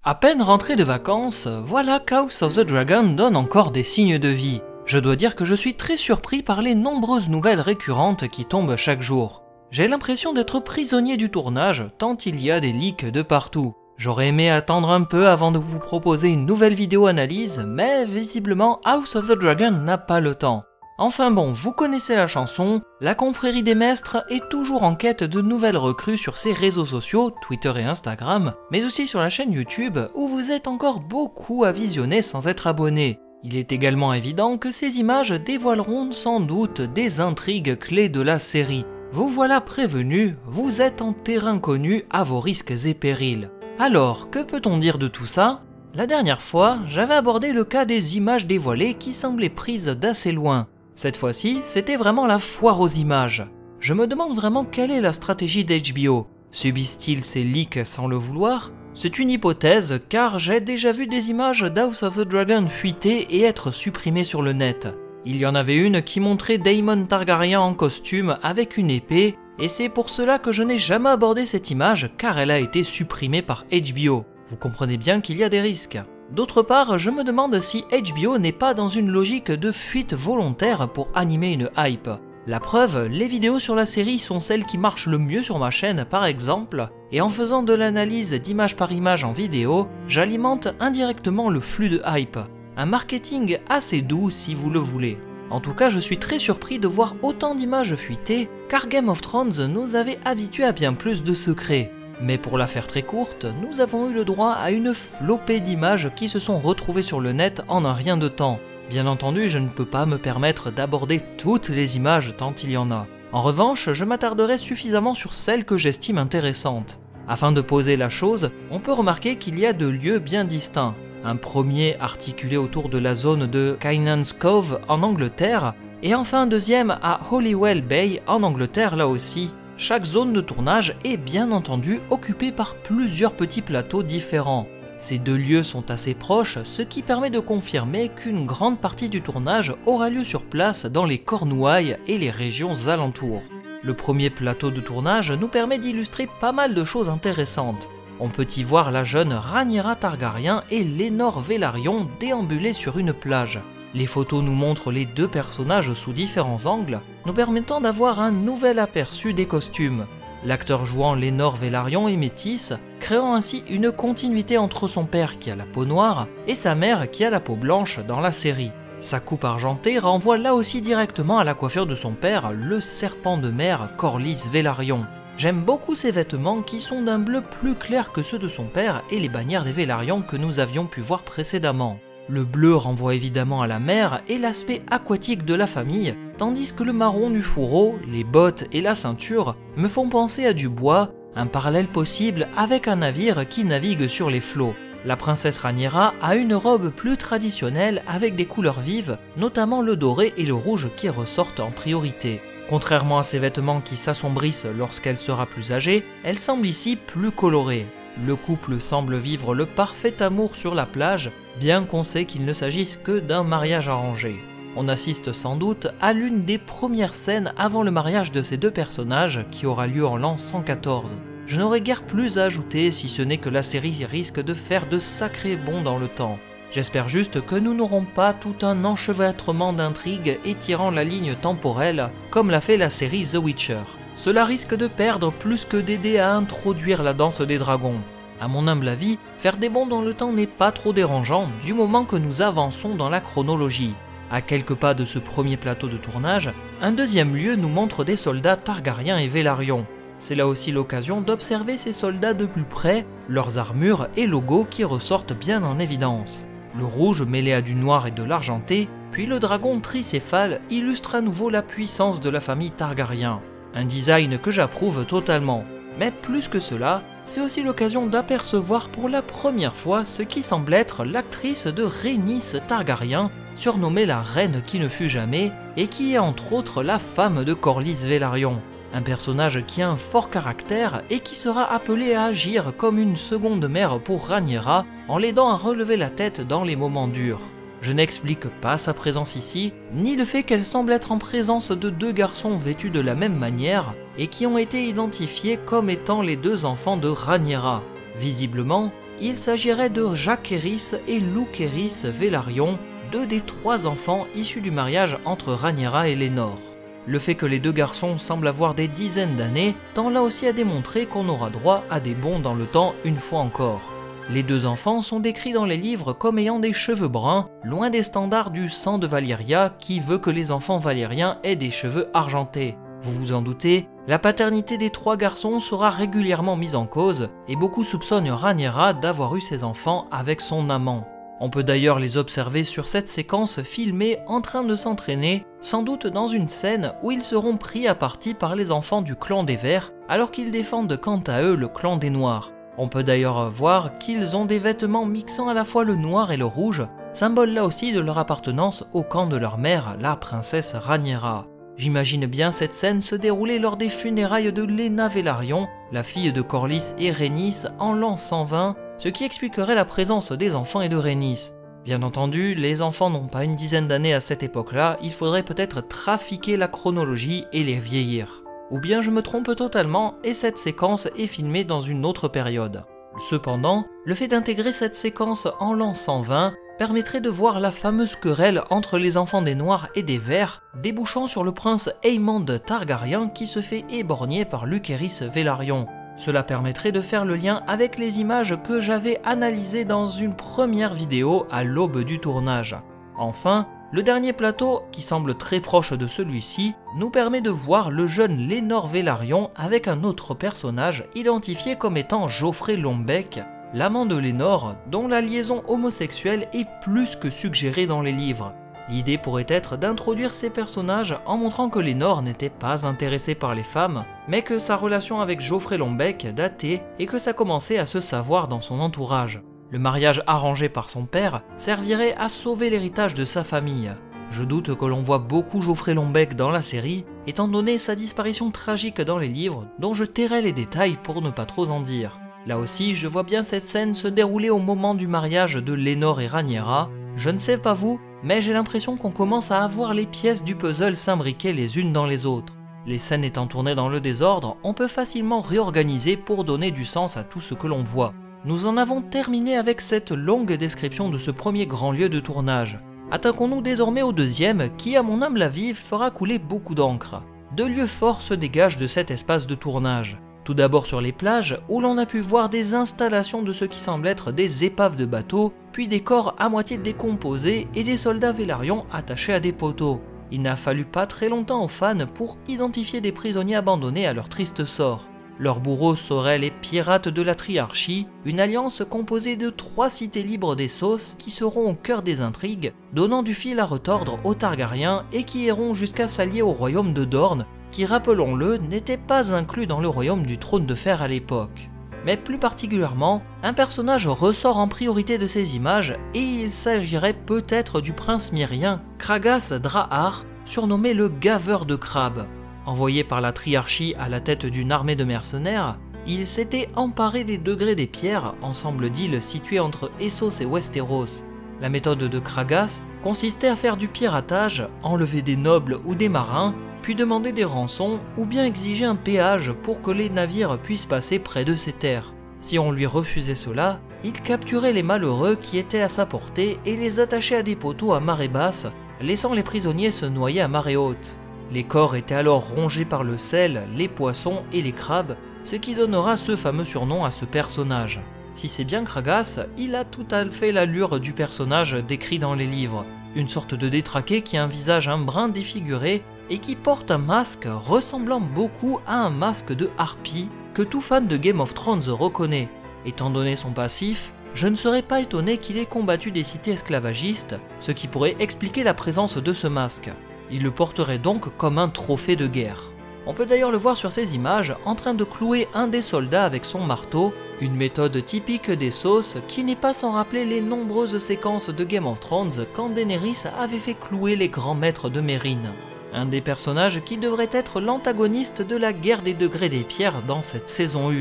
À peine rentré de vacances, voilà qu'House of the Dragon donne encore des signes de vie. Je dois dire que je suis très surpris par les nombreuses nouvelles récurrentes qui tombent chaque jour. J'ai l'impression d'être prisonnier du tournage tant il y a des leaks de partout. J'aurais aimé attendre un peu avant de vous proposer une nouvelle vidéo analyse, mais visiblement House of the Dragon n'a pas le temps. Enfin bon, vous connaissez la chanson, la confrérie des Mestres est toujours en quête de nouvelles recrues sur ses réseaux sociaux, Twitter et Instagram, mais aussi sur la chaîne YouTube où vous êtes encore beaucoup à visionner sans être abonné. Il est également évident que ces images dévoileront sans doute des intrigues clés de la série. Vous voilà prévenu, vous êtes en terrain connu à vos risques et périls. Alors, que peut-on dire de tout ça ? La dernière fois, j'avais abordé le cas des images dévoilées qui semblaient prises d'assez loin. Cette fois-ci, c'était vraiment la foire aux images. Je me demande vraiment quelle est la stratégie d'HBO. Subissent-ils ces leaks sans le vouloir ? C'est une hypothèse car j'ai déjà vu des images d'House of the Dragon fuiter et être supprimées sur le net. Il y en avait une qui montrait Daemon Targaryen en costume avec une épée et c'est pour cela que je n'ai jamais abordé cette image car elle a été supprimée par HBO. Vous comprenez bien qu'il y a des risques. D'autre part, je me demande si HBO n'est pas dans une logique de fuite volontaire pour animer une hype. La preuve, les vidéos sur la série sont celles qui marchent le mieux sur ma chaîne par exemple, et en faisant de l'analyse d'image par image en vidéo, j'alimente indirectement le flux de hype. Un marketing assez doux si vous le voulez. En tout cas, je suis très surpris de voir autant d'images fuitées, car Game of Thrones nous avait habitués à bien plus de secrets. Mais pour la faire très courte, nous avons eu le droit à une flopée d'images qui se sont retrouvées sur le net en un rien de temps. Bien entendu, je ne peux pas me permettre d'aborder toutes les images tant il y en a. En revanche, je m'attarderai suffisamment sur celles que j'estime intéressantes. Afin de poser la chose, on peut remarquer qu'il y a deux lieux bien distincts. Un premier articulé autour de la zone de Kynan's Cove en Angleterre, et enfin un deuxième à Holywell Bay en Angleterre là aussi. Chaque zone de tournage est bien entendu occupée par plusieurs petits plateaux différents. Ces deux lieux sont assez proches, ce qui permet de confirmer qu'une grande partie du tournage aura lieu sur place dans les Cornouailles et les régions alentours. Le premier plateau de tournage nous permet d'illustrer pas mal de choses intéressantes. On peut y voir la jeune Rhaenyra Targaryen et Laenor Velaryon déambuler sur une plage. Les photos nous montrent les deux personnages sous différents angles, nous permettant d'avoir un nouvel aperçu des costumes. L'acteur jouant Laenor Velaryon est métisse, créant ainsi une continuité entre son père qui a la peau noire et sa mère qui a la peau blanche dans la série. Sa coupe argentée renvoie là aussi directement à la coiffure de son père, le serpent de mer Corlys Velaryon. J'aime beaucoup ces vêtements qui sont d'un bleu plus clair que ceux de son père et les bannières des Velaryon que nous avions pu voir précédemment. Le bleu renvoie évidemment à la mer et l'aspect aquatique de la famille, tandis que le marron du fourreau, les bottes et la ceinture me font penser à du bois, un parallèle possible avec un navire qui navigue sur les flots. La princesse Rhaenyra a une robe plus traditionnelle avec des couleurs vives, notamment le doré et le rouge qui ressortent en priorité. Contrairement à ses vêtements qui s'assombrissent lorsqu'elle sera plus âgée, elle semble ici plus colorée. Le couple semble vivre le parfait amour sur la plage, bien qu'on sait qu'il ne s'agisse que d'un mariage arrangé. On assiste sans doute à l'une des premières scènes avant le mariage de ces deux personnages qui aura lieu en l'an 114. Je n'aurai guère plus à ajouter si ce n'est que la série risque de faire de sacrés bonds dans le temps. J'espère juste que nous n'aurons pas tout un enchevêtrement d'intrigues étirant la ligne temporelle comme l'a fait la série The Witcher. Cela risque de perdre plus que d'aider à introduire la danse des dragons. À mon humble avis, faire des bonds dans le temps n'est pas trop dérangeant du moment que nous avançons dans la chronologie. À quelques pas de ce premier plateau de tournage, un deuxième lieu nous montre des soldats Targaryens et Velaryon. C'est là aussi l'occasion d'observer ces soldats de plus près, leurs armures et logos qui ressortent bien en évidence. Le rouge mêlé à du noir et de l'argenté, puis le dragon tricéphale illustre à nouveau la puissance de la famille Targaryen. Un design que j'approuve totalement. Mais plus que cela, c'est aussi l'occasion d'apercevoir pour la première fois ce qui semble être l'actrice de Rhaenys Targaryen, surnommée la reine qui ne fut jamais, et qui est entre autres la femme de Corlys Velaryon. Un personnage qui a un fort caractère et qui sera appelé à agir comme une seconde mère pour Rhaenyra en l'aidant à relever la tête dans les moments durs. Je n'explique pas sa présence ici, ni le fait qu'elle semble être en présence de deux garçons vêtus de la même manière et qui ont été identifiés comme étant les deux enfants de Rhaenyra. Visiblement, Il s'agirait de Jacaerys et Lucerys Velaryon, deux des 3 enfants issus du mariage entre Rhaenyra et Laenor. Le fait que les 2 garçons semblent avoir des dizaines d'années tend là aussi à démontrer qu'on aura droit à des bonds dans le temps une fois encore. Les 2 enfants sont décrits dans les livres comme ayant des cheveux bruns, loin des standards du sang de Valyria qui veut que les enfants valériens aient des cheveux argentés. Vous vous en doutez, la paternité des 3 garçons sera régulièrement mise en cause et beaucoup soupçonnent Rhaenyra d'avoir eu ses enfants avec son amant. On peut d'ailleurs les observer sur cette séquence filmée en train de s'entraîner, sans doute dans une scène où ils seront pris à partie par les enfants du clan des Verts alors qu'ils défendent quant à eux le clan des Noirs. On peut d'ailleurs voir qu'ils ont des vêtements mixant à la fois le noir et le rouge, symbole là aussi de leur appartenance au camp de leur mère, la princesse Rhaenyra. J'imagine bien cette scène se dérouler lors des funérailles de Laena Velaryon, la fille de Corlys et Rhaenys en l'an 120, ce qui expliquerait la présence des enfants et de Rhaenys. Bien entendu, les enfants n'ont pas une dizaine d'années à cette époque-là, il faudrait peut-être trafiquer la chronologie et les vieillir. Ou bien je me trompe totalement et cette séquence est filmée dans une autre période. Cependant, le fait d'intégrer cette séquence en l'an 120 permettrait de voir la fameuse querelle entre les enfants des Noirs et des Verts, débouchant sur le prince Aemond Targaryen qui se fait éborgner par Lucerys Velaryon. Cela permettrait de faire le lien avec les images que j'avais analysées dans une première vidéo à l'aube du tournage. Enfin, le dernier plateau, qui semble très proche de celui-ci, nous permet de voir le jeune Laenor Velaryon avec un autre personnage identifié comme étant Joffrey Lombec, l'amant de Laenor, dont la liaison homosexuelle est plus que suggérée dans les livres. L'idée pourrait être d'introduire ces personnages en montrant que Laenor n'était pas intéressée par les femmes, mais que sa relation avec Joffrey Lombec datait et que ça commençait à se savoir dans son entourage. Le mariage arrangé par son père servirait à sauver l'héritage de sa famille. Je doute que l'on voit beaucoup Joffrey Lombec dans la série, étant donné sa disparition tragique dans les livres, dont je tairai les détails pour ne pas trop en dire. Là aussi, je vois bien cette scène se dérouler au moment du mariage de Laenor et Rhaenyra. Je ne sais pas vous, mais j'ai l'impression qu'on commence à avoir les pièces du puzzle s'imbriquer les unes dans les autres. Les scènes étant tournées dans le désordre, on peut facilement réorganiser pour donner du sens à tout ce que l'on voit. Nous en avons terminé avec cette longue description de ce premier grand lieu de tournage. Attaquons-nous désormais au deuxième qui, à mon humble avis, fera couler beaucoup d'encre. 2 lieux forts se dégagent de cet espace de tournage. Tout d'abord sur les plages, où l'on a pu voir des installations de ce qui semble être des épaves de bateaux, puis des corps à moitié décomposés et des soldats Velaryon attachés à des poteaux. Il n'a fallu pas très longtemps aux fans pour identifier des prisonniers abandonnés à leur triste sort. Leurs bourreaux seraient les pirates de la Triarchie, une alliance composée de 3 cités libres d'Essos qui seront au cœur des intrigues, donnant du fil à retordre aux Targaryens et qui iront jusqu'à s'allier au royaume de Dorne, qui, rappelons-le, n'était pas inclus dans le royaume du trône de fer à l'époque. Mais plus particulièrement, un personnage ressort en priorité de ces images et il s'agirait peut-être du prince myrien Kragas Drahar, surnommé le gaveur de crabes. Envoyé par la Triarchie à la tête d'une armée de mercenaires, il s'était emparé des degrés des pierres, ensemble d'îles situées entre Essos et Westeros. La méthode de Kragas consistait à faire du piratage, enlever des nobles ou des marins, puis demander des rançons ou bien exiger un péage pour que les navires puissent passer près de ses terres. Si on lui refusait cela, il capturait les malheureux qui étaient à sa portée et les attachait à des poteaux à marée basse, laissant les prisonniers se noyer à marée haute. Les corps étaient alors rongés par le sel, les poissons et les crabes, ce qui donnera ce fameux surnom à ce personnage. Si c'est bien Kragas, il a tout à fait l'allure du personnage décrit dans les livres. Une sorte de détraqué qui a un visage un brin défiguré et qui porte un masque ressemblant beaucoup à un masque de harpie que tout fan de Game of Thrones reconnaît. Étant donné son passif, je ne serais pas étonné qu'il ait combattu des cités esclavagistes, ce qui pourrait expliquer la présence de ce masque. Il le porterait donc comme un trophée de guerre. On peut d'ailleurs le voir sur ces images en train de clouer un des soldats avec son marteau, une méthode typique des Essos qui n'est pas sans rappeler les nombreuses séquences de Game of Thrones quand Daenerys avait fait clouer les grands maîtres de Meereen. Un des personnages qui devrait être l'antagoniste de la guerre des degrés des pierres dans cette saison 1.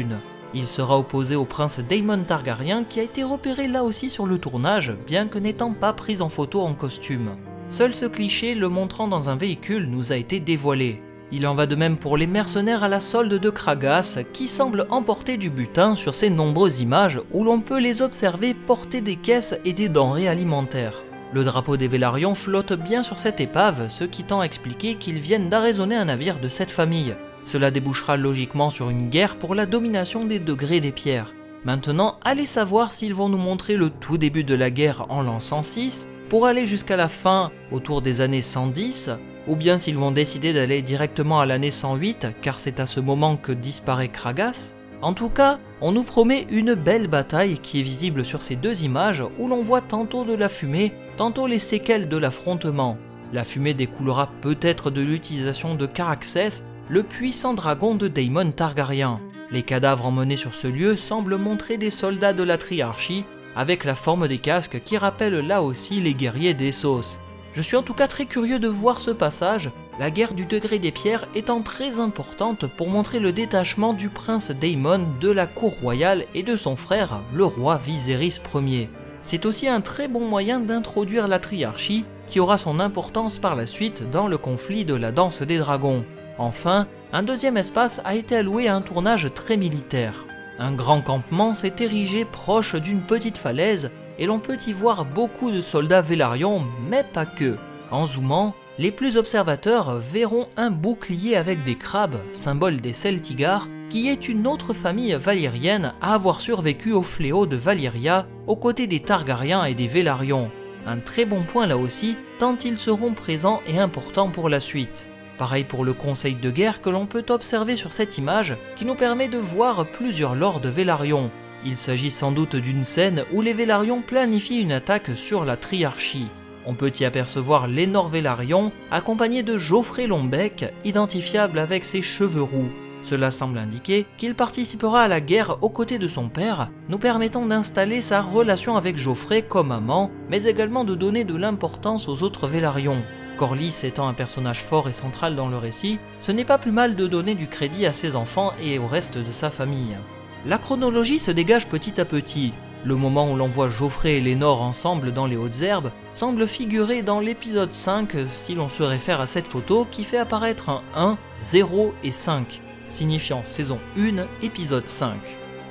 Il sera opposé au prince Daemon Targaryen qui a été repéré là aussi sur le tournage, bien que n'étant pas pris en photo en costume. Seul ce cliché le montrant dans un véhicule nous a été dévoilé. Il en va de même pour les mercenaires à la solde de Kragas qui semblent emporter du butin sur ces nombreuses images où l'on peut les observer porter des caisses et des denrées alimentaires. Le drapeau des Vélarions flotte bien sur cette épave, ce qui tend à expliquer qu'ils viennent d'arraisonner un navire de cette famille. Cela débouchera logiquement sur une guerre pour la domination des degrés des pierres. Maintenant, allez savoir s'ils vont nous montrer le tout début de la guerre en l'an 106, pour aller jusqu'à la fin autour des années 110, ou bien s'ils vont décider d'aller directement à l'année 108, car c'est à ce moment que disparaît Kragas. En tout cas, on nous promet une belle bataille qui est visible sur ces deux images où l'on voit tantôt de la fumée, tantôt les séquelles de l'affrontement. La fumée découlera peut-être de l'utilisation de Caraxès, le puissant dragon de Daemon Targaryen. Les cadavres emmenés sur ce lieu semblent montrer des soldats de la Triarchie, avec la forme des casques qui rappellent là aussi les guerriers d'Essos. Je suis en tout cas très curieux de voir ce passage, la guerre du degré des pierres étant très importante pour montrer le détachement du prince Daemon de la cour royale et de son frère, le roi Viserys Ier. C'est aussi un très bon moyen d'introduire la Triarchie, qui aura son importance par la suite dans le conflit de la danse des dragons. Enfin, un deuxième espace a été alloué à un tournage très militaire. Un grand campement s'est érigé proche d'une petite falaise et l'on peut y voir beaucoup de soldats Vélarions, mais pas que. En zoomant, les plus observateurs verront un bouclier avec des crabes, symbole des Celtigars, qui est une autre famille valyrienne à avoir survécu au fléau de Valyria aux côtés des Targaryens et des Vélarions. Un très bon point là aussi, tant ils seront présents et importants pour la suite. Pareil pour le conseil de guerre que l'on peut observer sur cette image qui nous permet de voir plusieurs lords Vélarions. Il s'agit sans doute d'une scène où les Vélarions planifient une attaque sur la Triarchie. On peut y apercevoir Lénor Vélarion accompagné de Joffrey Longbec, identifiable avec ses cheveux roux. Cela semble indiquer qu'il participera à la guerre aux côtés de son père, nous permettant d'installer sa relation avec Joffrey comme amant, mais également de donner de l'importance aux autres Vélarions. Corlys étant un personnage fort et central dans le récit, ce n'est pas plus mal de donner du crédit à ses enfants et au reste de sa famille. La chronologie se dégage petit à petit. Le moment où l'on voit Joffrey et Lénor ensemble dans les hautes herbes semble figurer dans l'épisode 5 si l'on se réfère à cette photo qui fait apparaître un 1, 0 et 5, signifiant saison 1, épisode 5.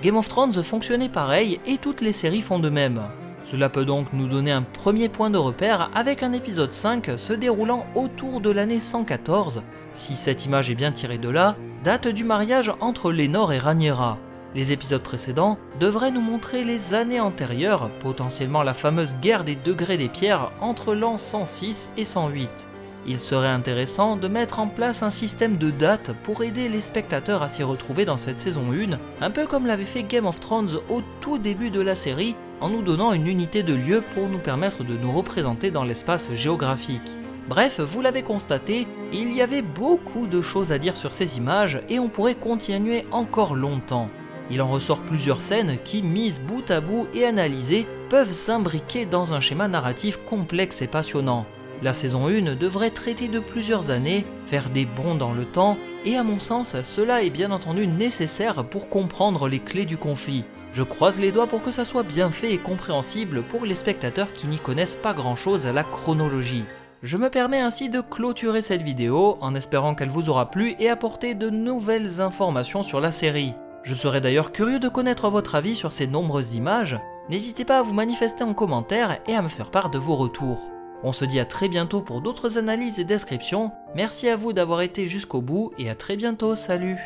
Game of Thrones fonctionnait pareil et toutes les séries font de même. Cela peut donc nous donner un premier point de repère avec un épisode 5 se déroulant autour de l'année 114, si cette image est bien tirée de là, date du mariage entre Lénor et Rhaenyra. Les épisodes précédents devraient nous montrer les années antérieures, potentiellement la fameuse guerre des degrés des pierres entre l'an 106 et 108. Il serait intéressant de mettre en place un système de dates pour aider les spectateurs à s'y retrouver dans cette saison 1, un peu comme l'avait fait Game of Thrones au tout début de la série, en nous donnant une unité de lieu pour nous permettre de nous représenter dans l'espace géographique. Bref, vous l'avez constaté, il y avait beaucoup de choses à dire sur ces images et on pourrait continuer encore longtemps. Il en ressort plusieurs scènes qui, mises bout à bout et analysées, peuvent s'imbriquer dans un schéma narratif complexe et passionnant. La saison 1 devrait traiter de plusieurs années, faire des bonds dans le temps, et à mon sens, cela est bien entendu nécessaire pour comprendre les clés du conflit. Je croise les doigts pour que ça soit bien fait et compréhensible pour les spectateurs qui n'y connaissent pas grand chose à la chronologie. Je me permets ainsi de clôturer cette vidéo en espérant qu'elle vous aura plu et apporté de nouvelles informations sur la série. Je serais d'ailleurs curieux de connaître votre avis sur ces nombreuses images, n'hésitez pas à vous manifester en commentaire et à me faire part de vos retours. On se dit à très bientôt pour d'autres analyses et descriptions, merci à vous d'avoir été jusqu'au bout et à très bientôt, salut!